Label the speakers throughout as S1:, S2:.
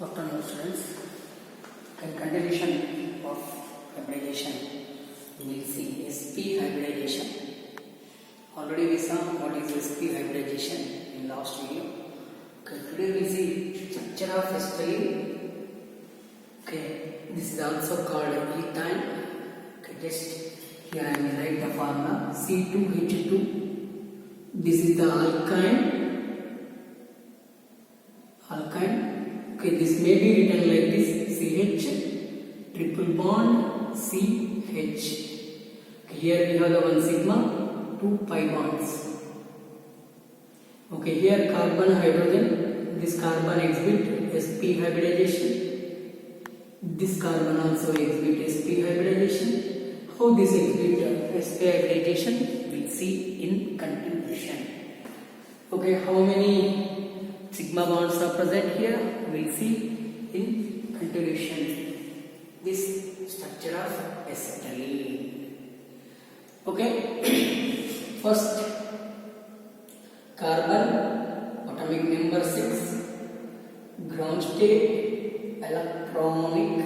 S1: Afternoon, students. In continuation of hybridization, we will see sp hybridization. Already we saw what is sp hybridization in last video. Okay, today we see structure of acetylene. Okay, this is also called ethane. Okay, just here I will write the formula C2H2. This is the alkyne. Okay, this may be written like this: CH triple bond CH. Okay, here we have the one sigma, two pi bonds. Okay, here carbon hydrogen. This carbon exhibit sp hybridization. This carbon also exhibit sp hybridization. How this exhibit sp hybridization we'll see in continuation. Okay, how many sigma bonds are present here? We'll see in continuation. This structure of acetylene. Okay, first carbon, atomic number 6, ground state, electronic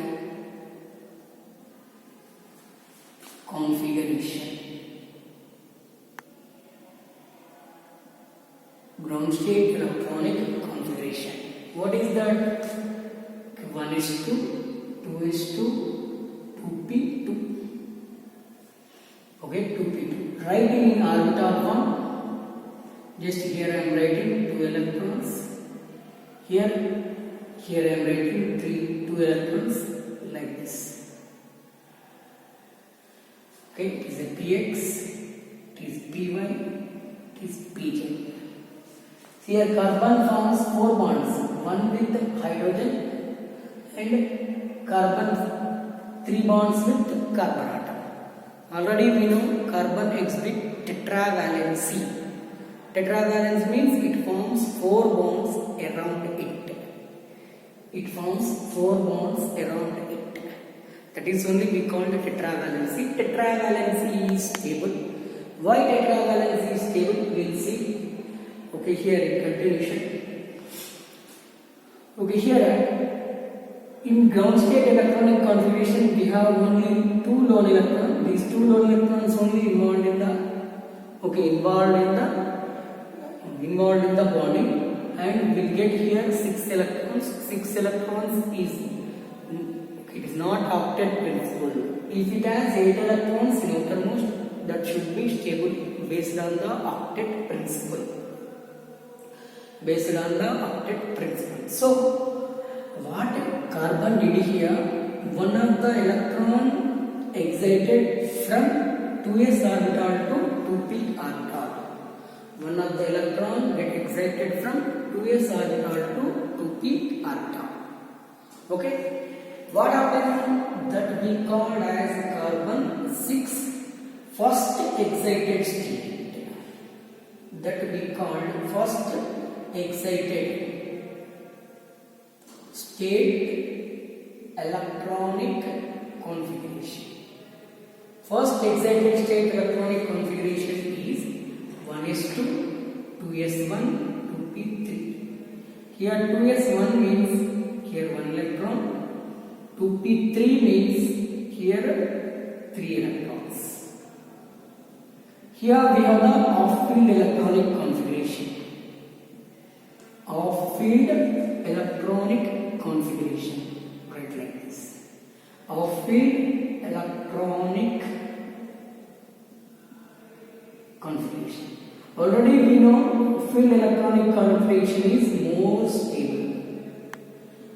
S1: configuration. Ground state electronic configuration. What is that? 1s2, 2s2, 2p2. Okay, 2p2. Writing in orbital form. Just here I am writing 2 electrons. Here I am writing 2 electrons like this. Okay, it is a px, it is py, it is pj. Here carbon forms 4 bonds, one with hydrogen and carbon 3 bonds with carbon atom. Already we know carbon exhibit tetravalency. Tetravalence means it forms 4 bonds around it. It forms 4 bonds around it. That is only we call the tetravalency. Tetravalency is stable. Why tetravalency is stable? We will see. Okay, here in continuation. Okay, here in ground state electronic configuration we have only 2 lone electrons. These 2 lone electrons only involved in the bonding, and we'll get here 6 electrons. 6 electrons is it is not octet principle. If it has 8 electrons in outermost, that should be stable based on the octet principle. Based on the octet principle. So, what carbon did here? One of the electron excited from 2s orbital to 2p orbital. One of the electron get excited from 2s orbital to 2p orbital. Okay. What happened? That we called as carbon 6 first excited state. That we called first excited state electronic configuration. First excited state electronic configuration is 1s2, 2s1, 2p3. Here 2s1 means here 1 electron, 2p3 means here 3 electrons. Here we have the off-field electronic configuration. Off-field electronic configuration. Write like this. Off-field electronic configuration. Already we know field electronic configuration is more stable.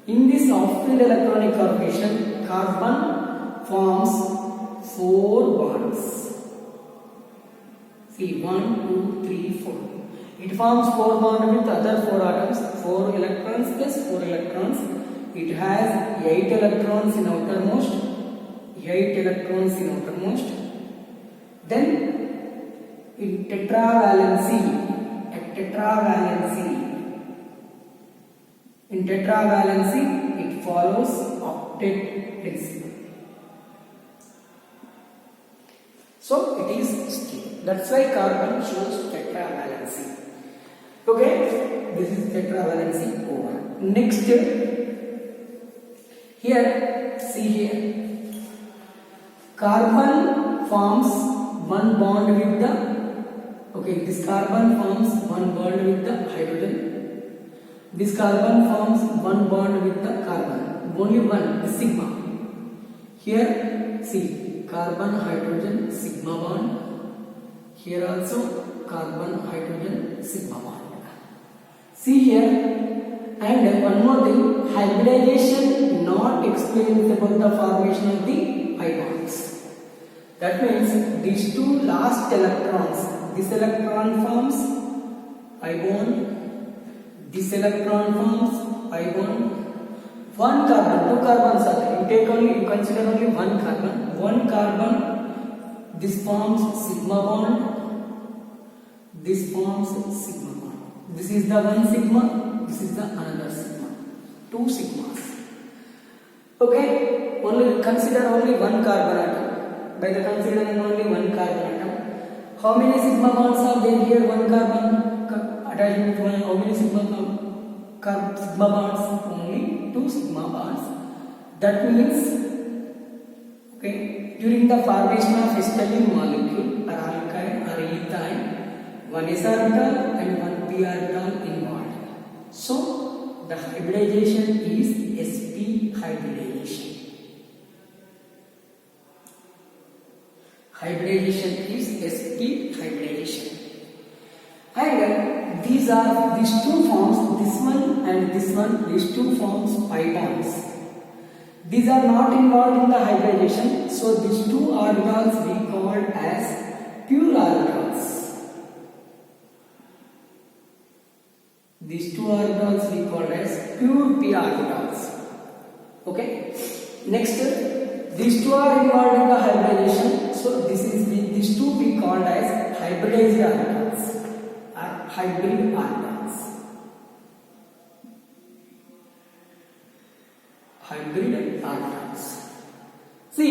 S1: In this off-field electronic configuration, carbon forms 4 bonds. See, 1, 2, 3, 4. It forms 4 bonds with other 4 atoms, 4 electrons plus 4 electrons. It has 8 electrons in outermost, 8 electrons in outermost. Then in tetravalency, it follows octet principle. So it is stable. That's why carbon shows tetravalency. Okay, this is tetravalency over. Next, Here, see here. Carbon forms one bond with the, okay, this carbon forms one bond with the hydrogen. This carbon forms one bond with the carbon. Only one, sigma. Here, see, carbon hydrogen sigma bond. Here also carbon hydrogen sigma bond. See here, and one more thing, hybridization not explains about the formation of the pi bonds. That means these two last electrons, this electron forms pi bond, this electron forms pi bond. One carbon, two carbons are there. You consider only one carbon. One carbon, this forms sigma bond, this forms sigma bond. This is the one sigma, this is the another sigma. Two sigmas. Okay, consider only one carbon atom. By the considering only one carbon atom, how many sigma bonds are there here? One carbon attaching to one. How many sigma bonds? Only two sigma bonds. That means, okay, during the formation of a stellene molecule or alkyne or ethyne, one s orbital and one p orbital involved. So the hybridization is sp hybridization. Hybridization is sp hybridization. And these two forms, this one and this one, these two forms pi bonds. These are not involved in the hybridization, so these two orbitals we called as pure orbitals. These two orbitals we called as pure p orbitals. Okay. Next, these two are involved in the hybridization, so these two we called as hybridized orbitals or hybrid orbitals. Hybrid orbitals. See,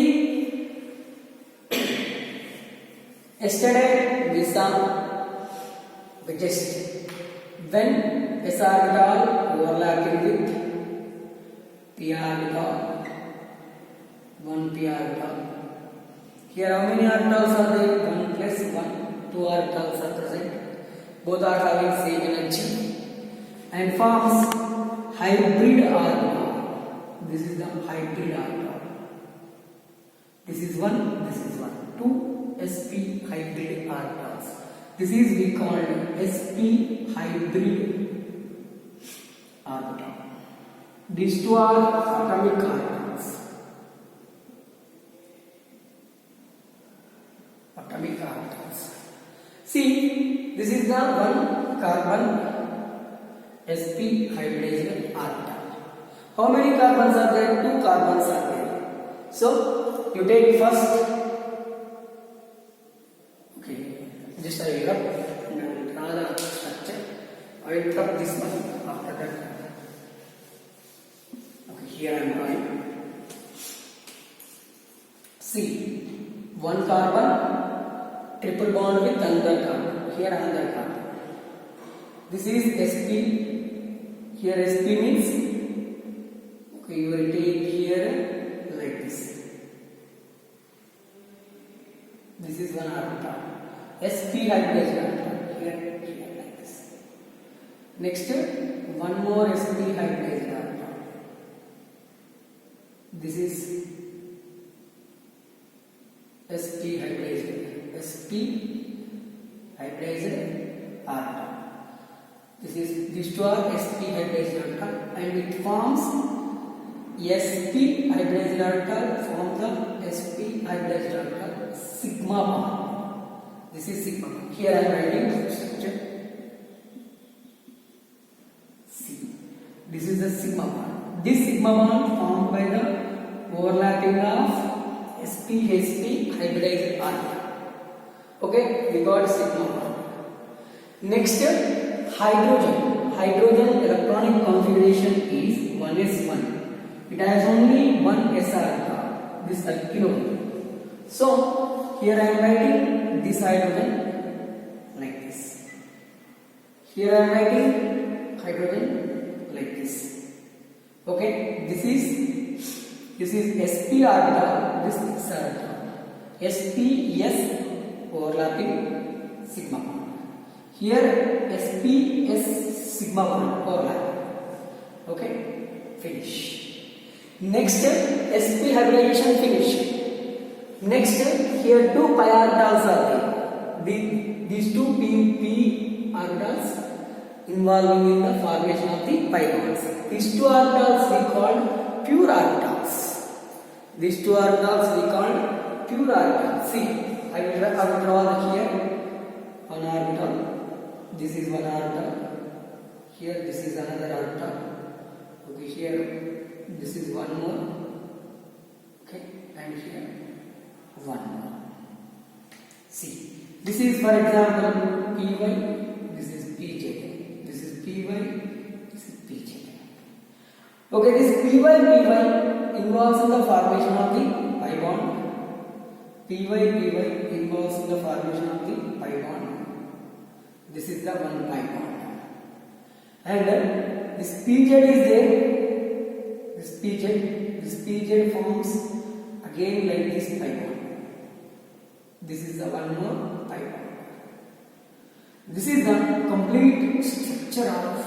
S1: yesterday we saw just when s orbital overlapping with p orbital, one p orbital. Here how many orbitals are there? 1 plus 1, 2 orbitals are present. Both are having same energy and forms hybrid orbital. This is the hybrid orbital. This is one, this is one. Two sp hybrid orbitals. This is we called sp hybrid orbital. These two are atomic orbitals. Atomic orbitals. See, this is the one carbon sp hybridized orbital. How many carbons are there? Two carbons are there. So you take first. Okay, just I will draw the structure. I will drop this one after that. Okay, here I am drawing. See, one carbon, triple bond with another carbon. Here another carbon. This is sp. Here sp means, okay, you will take here like this. This is one orbital. sp hybridized orbital. Here like this. Next, one more sp hybridized orbital. This is sp hybridized orbital. These two are sp hybridized orbital, and it forms sp hybridized orbital from the sp hybridized orbital sigma bond. This is sigma bond. Here I am writing the structure. See, this is the sigma bond. This sigma bond formed by the overlapping of sp hybridized orbital. Okay, we got sigma bond. Next, hydrogen. Hydrogen electronic configuration is 1s1. It has only one s orbital, this alkyl. So here I am writing this hydrogen like this. Here I am writing hydrogen like this. Okay, this is This is sp orbital, this is s orbital. Sp s overlapping sigma bond. Here sp s sigma bond overlapping. Okay, finish. Next sp hybridization finish. Next here two pi orbitals are there. These two p orbitals involving in the formation of the pi bonds. These two orbitals we called pure orbitals. These two orbitals we called pure orbitals. See, I will draw here one orbital. This is one orbital. Here this is another orbital. Okay, here this is one more. Okay, and here one more. See, this is for example py. This is pj. This is py. This is pj. Okay, this py involves in the formation of the pi bond. Py involves in the formation of the pi bond. This is the one pi bond. And this pz is there. This pz forms again like this pi bond. This is the one more pi bond. This is the complete structure of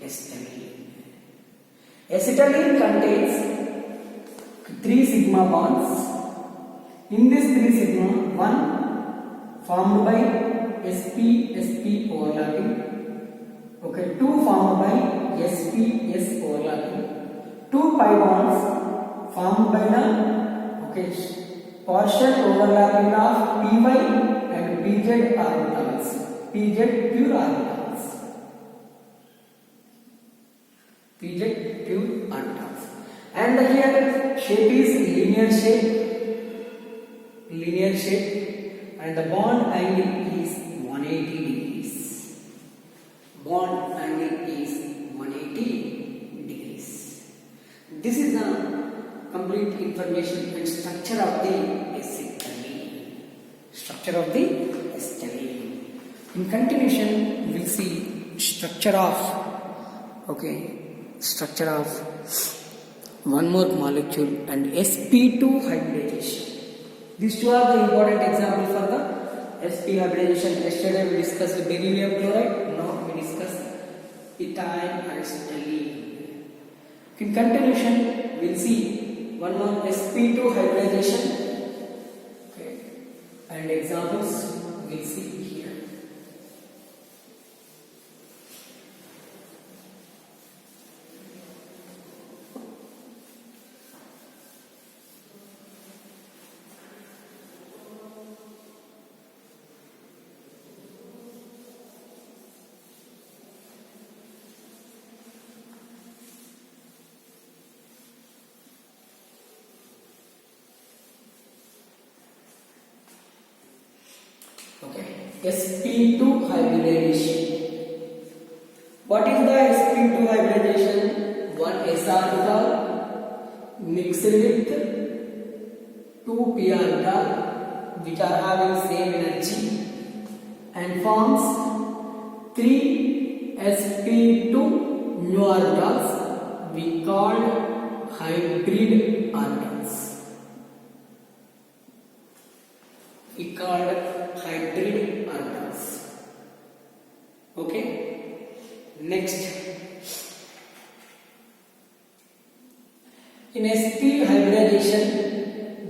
S1: acetylene. Acetylene contains 3 sigma bonds. In this 3 sigma, one formed by sp overlapping. Okay, 2 formed by sp overlapping. 2 pi bonds formed by the partial overlapping of py and pz orbitals. Pz pure orbitals. Pz pure orbitals. And here shape is linear shape, and the bond angle is 180 degrees. Bond angle is 180 degrees. This is the complete information and structure of the acetylene. Structure of the acetylene. In continuation, we will see structure of one more molecule and sp2 hybridization. These two are the important examples for the sp hybridization. Yesterday we discussed beryllium chloride. Now we discuss ethyl acetylene. In continuation, we will see one more sp2 hybridization. Okay, and examples we will see here. sp2 hybridization. What is the sp2 hybridization? One s orbital mixed with 2 p orbital which are having same energy and forms 3 sp2 new orbitals we called hybrid orbitals. We called hybrid orbitals. Okay, next in sp hybridization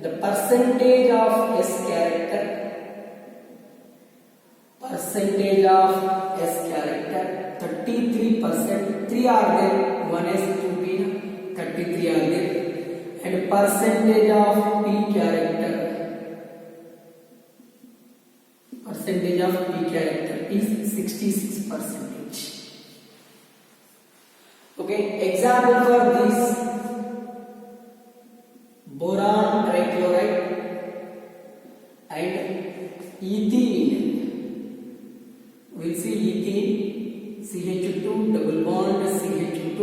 S1: the percentage of s character 33%. 3 are there, 1 s 2 p 33 are there, and percentage of p character is 66%. Okay, example for this: boron trichloride and ethene. We'll see ethene, CH2 double bond CH2,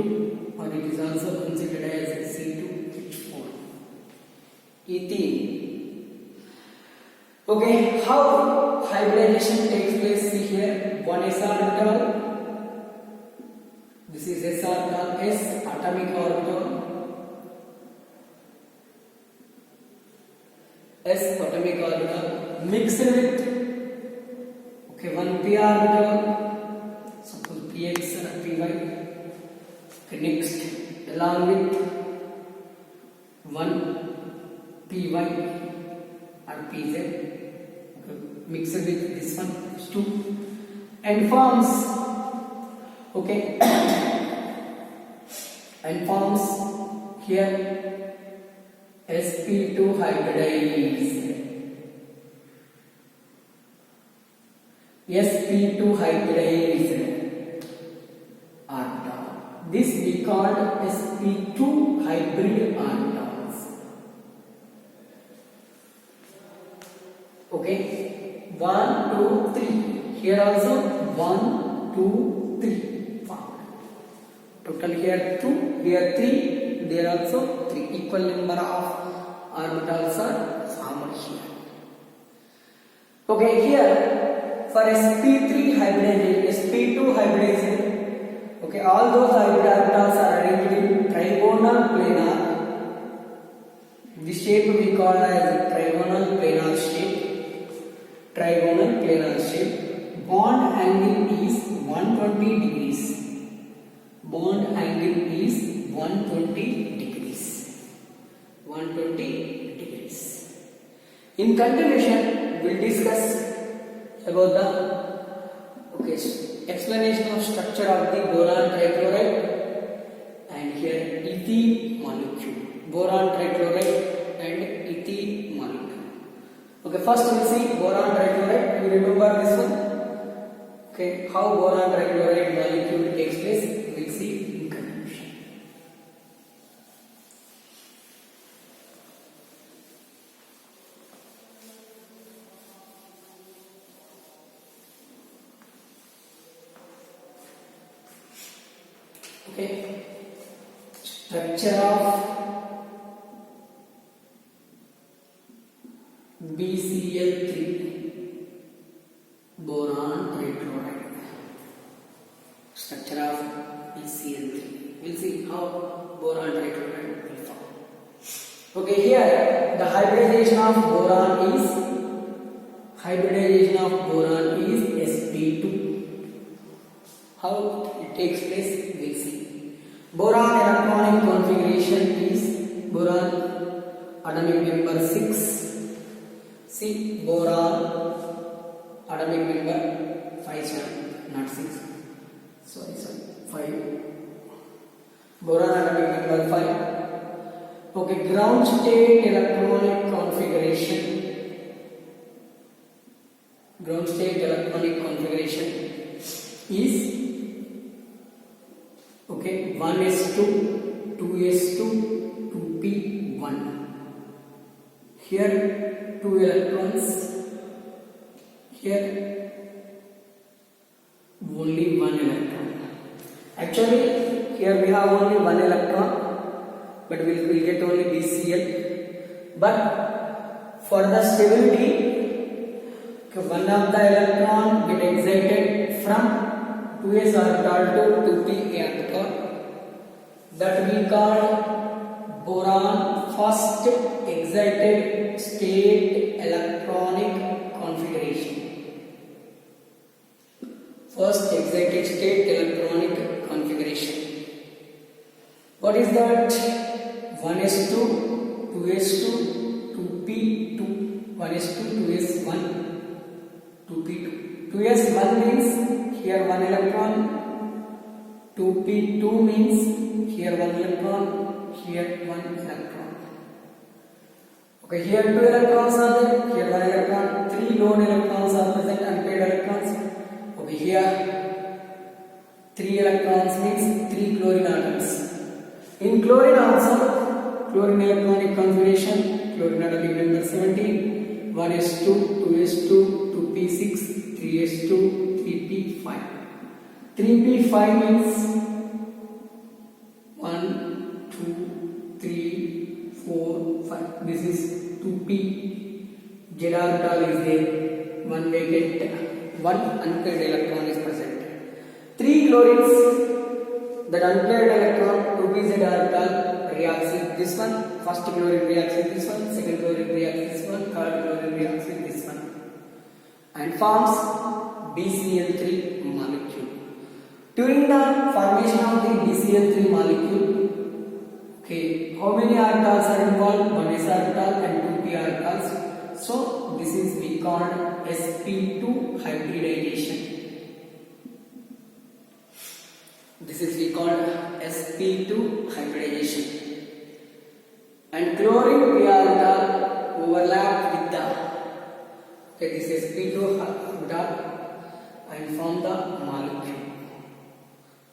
S1: or it is also considered as C2H4. Ethene. Okay, how hybridization takes place? See here, one s orbital. This is s orbital, s atomic orbital, s atomic orbital mixed with one p orbital, suppose px and py. Okay, next along with one py or pz, okay, mixed with this one, these two, and forms and forms here sp2 hybridized orbital. This we called sp2 hybrid orbitals. Okay, 1 2 3. Here also 1 2 3 found. Total here 2, here 3, there also 3. Equal number of orbitals are formed here. Okay, here for sp3 hybridization, sp2 hybridization, okay, all those hybrid orbitals are arranged in trigonal planar. This shape we call as trigonal planar shape. Trigonal planar shape. Bond angle is 120 degrees. Bond angle is 120 degrees. 120 degrees. In continuation, we'll discuss about the explanation of structure of the boron trichloride and here ethene molecule. Boron trichloride and ethene molecule. Okay, first we'll see boron trichloride. You remember this one? Okay, how boron trichloride molecule takes place, we'll see in continuation. Okay, structure of BCl3 boron trichloride. Structure of BCl3. We'll see how boron trichloride will form. Okay, here the hybridization of boron is sp2. How it takes place, we'll see. Boron electronic configuration is boron atomic number 6. See, boron atomic number 5, not 6. Sorry, 5. Boron atomic number 5. Okay, ground state electronic configuration. Ground state electronic configuration is 1s2, 2s2, 2p1. Here 2 electrons, here only 1 electron. Actually here we have only 1 electron, but we'll get only BCl. But for the stability, one of the electron get excited from 2s orbital to 2p orbital. That we call boron first excited state electronic configuration. First excited state electronic configuration. What is that? 1s2, 2s2, 2p2. 1s2, 2s1, 2p2. 2s1 means here 1 electron. 2p2 means here 1 electron, here 1 electron. Okay, here 2 electrons are there, here 1 electron, 3 lone electrons are present, unpaired electrons. Okay, here 3 electrons means 3 chlorine atoms. In chlorine also, chlorine electronic configuration, chlorine atomic number 17, 1s2, 2s2, 2p6, 3s2, 3p5. 3p5 means 1, 2, 3, 4, 5. This is 2p. Z orbital is there. 1 vacant, 1 unpaired electron is present. 3 chlorines that unpaired electron 2pz orbital reacts with this one. First chlorine reacts with this one, second chlorine reacts with this one, third chlorine reacts with this one, and forms BCl3 molecule. During the formation of the BCl3 molecule, okay, how many orbitals are involved? 1s orbital and 2p orbitals. So this is we called sp2 hybridization. This is we called sp2 hybridization. And chlorine p orbital overlap with the, okay, this sp2 orbital and form the molecule.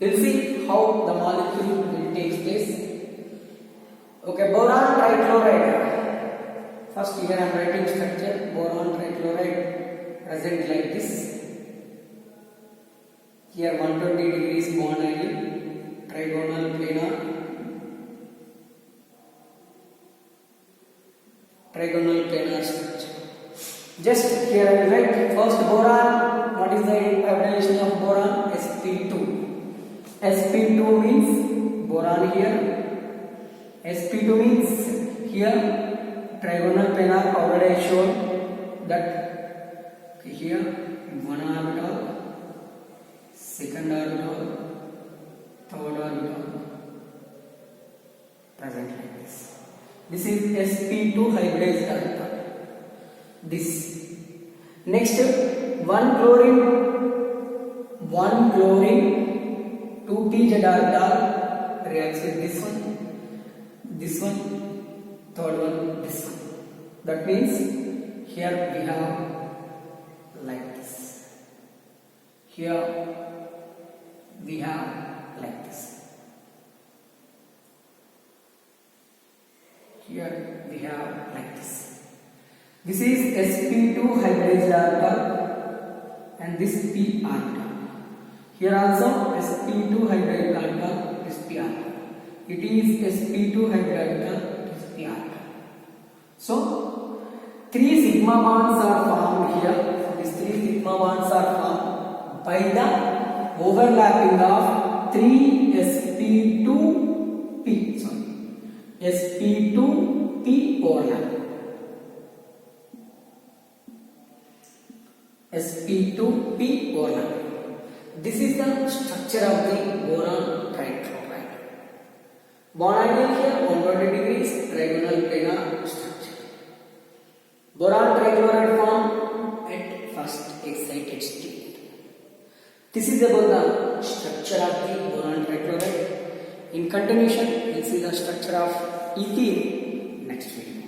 S1: We'll see how the molecule will take place. Okay, boron trichloride. First here I am writing structure. Boron trichloride present like this. Here 120 degrees bond angle, trigonal planar, structure. Just here I will write first boron. What is the hybridization of boron? sp2. sp2 means boron here. sp2 means here trigonal planar already shown that here one orbital, second orbital, third orbital present like this. This is sp2 hybridized orbital. This next one chlorine 2pz orbital reacts with this one, third one, this one. That means here we have like this. Here we have like this. Here we have like this. This is sp2 hybridized orbital and this p orbital. Here also sp2 hybridized orbital is p orbital. It is sp2 hybridized orbital is p orbital. So 3 sigma bonds are formed here. These 3 sigma bonds are formed by the overlapping of 3 sp2p. sp2p overlap. sp2p overlap. This is the structure of the boron trichloride. Bond angle here 120 degrees, trigonal planar structure. Boron trichloride formed at first excited state. This is about the structure of the boron trichloride. In continuation, we will see the structure of ethene next video.